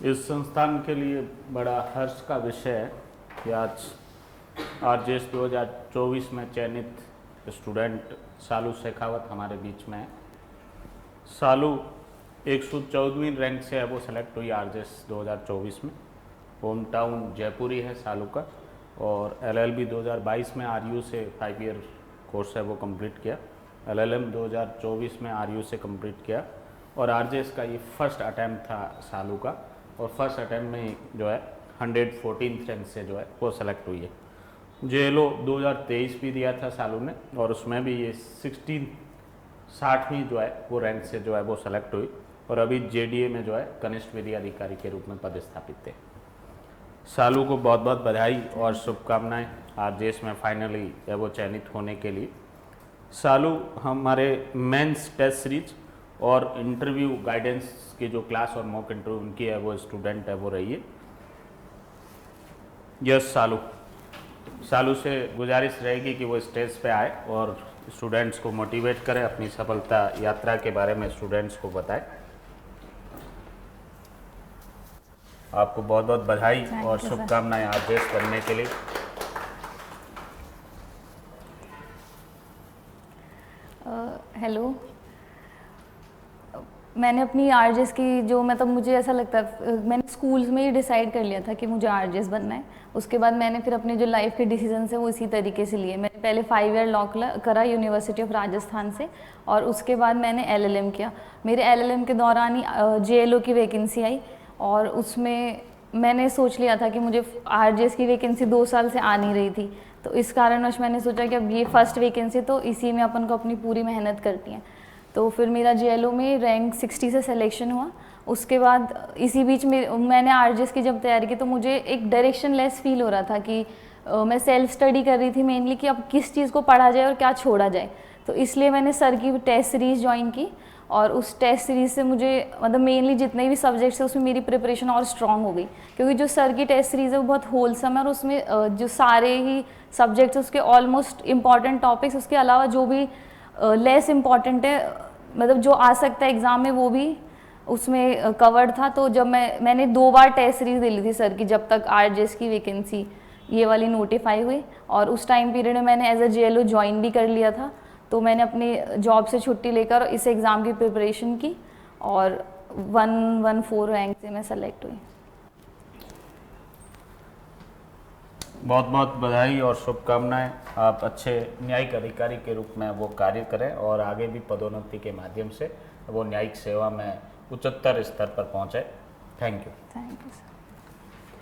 इस संस्थान के लिए बड़ा हर्ष का विषय है कि आज आरजेएस 2024 में चयनित स्टूडेंट सालू शेखावत हमारे बीच में है। सालू 114वीं रैंक से है वो सेलेक्ट हुई आरजेएस 2024 में। होम टाउन जयपुरी है सालू का और एलएलबी 2022 में आरयू से 5 ईयर कोर्स है वो कंप्लीट किया। एलएलएम 2024 में आरयू से कंप्लीट किया और आरजेएस का ये फर्स्ट अटैम्प्ट था सालू का और फर्स्ट अटैम्प्ट में जो है 114th रैंक से जो है वो सेलेक्ट हुई है। जेएलओ 2023 भी दिया था सालू ने और उसमें भी ये 60वीं जो है वो रैंक से जो है वो सेलेक्ट हुई और अभी जेडीए में जो है कनिष्ठ विधि अधिकारी के रूप में पदस्थापित थे। सालू को बहुत बहुत बधाई और शुभकामनाएं आरजेएस में फाइनली वो चयनित होने के लिए। सालू हमारे मेंस टेस्ट सीरीज और इंटरव्यू गाइडेंस की जो क्लास और मॉक इंटरव्यू उनकी है वो स्टूडेंट है वो रही है। यस सालू से गुजारिश रहेगी कि वो स्टेज पे आए और स्टूडेंट्स को मोटिवेट करें, अपनी सफलता यात्रा के बारे में स्टूडेंट्स को बताएं। आपको बहुत बहुत बधाई और शुभकामनाएं आरजेएस बनने के लिए। हेलो, मैंने अपनी आरजेएस की जो मतलब मुझे ऐसा लगता है मैंने स्कूल्स में ही डिसाइड कर लिया था कि मुझे आरजेएस बनना है। उसके बाद मैंने फिर अपने जो लाइफ के डिसीजन है वो इसी तरीके से लिए। मैंने पहले 5 ईयर लॉ करा यूनिवर्सिटी ऑफ राजस्थान से और उसके बाद मैंने एलएलएम किया। मेरे एलएलएम के दौरान ही जेएलओ की वैकेंसी आई और उसमें मैंने सोच लिया था कि मुझे आरजेएस की वैकेंसी 2 साल से आ नहीं रही थी, तो इस कारणवश मैंने सोचा कि अब ये फर्स्ट वैकेंसी तो इसी में अपन को अपनी पूरी मेहनत करती हैं। तो फिर मेरा जेएलओ में रैंक 60 से सिलेक्शन हुआ। उसके बाद इसी बीच में मैंने आरजेएस की जब तैयारी की तो मुझे एक डायरेक्शन लेस फील हो रहा था कि मैं सेल्फ स्टडी कर रही थी मेनली कि अब किस चीज़ को पढ़ा जाए और क्या छोड़ा जाए। तो इसलिए मैंने सर की टेस्ट सीरीज़ ज्वाइन की और उस टेस्ट सीरीज़ से मुझे मतलब मेनली जितने भी सब्जेक्ट्स है उसमें मेरी प्रिपरेशन और स्ट्रॉन्ग हो गई, क्योंकि जो सर की टेस्ट सीरीज़ है वो बहुत होलसम है और उसमें जो सारे ही सब्जेक्ट्स उसके ऑलमोस्ट इम्पॉर्टेंट टॉपिक्स उसके अलावा जो भी लेस इम्पॉर्टेंट है मतलब जो आ सकता है एग्ज़ाम में वो भी उसमें कवर्ड था। तो जब मैंने 2 बार टेस्ट सीरीज दे ली थी सर की जब तक आरजेएस की वैकेंसी ये वाली नोटिफाई हुई और उस टाइम पीरियड में मैंने एज अ जेएलओ ज्वाइन भी कर लिया था। तो मैंने अपनी जॉब से छुट्टी लेकर इस एग्ज़ाम की प्रिपरेशन की और 114 रैंक से मैं सेलेक्ट हुई। बहुत बहुत बधाई और शुभकामनाएं। आप अच्छे न्यायिक अधिकारी के रूप में वो कार्य करें और आगे भी पदोन्नति के माध्यम से वो न्यायिक सेवा में उच्चतर स्तर पर पहुंचे। Thank you sir.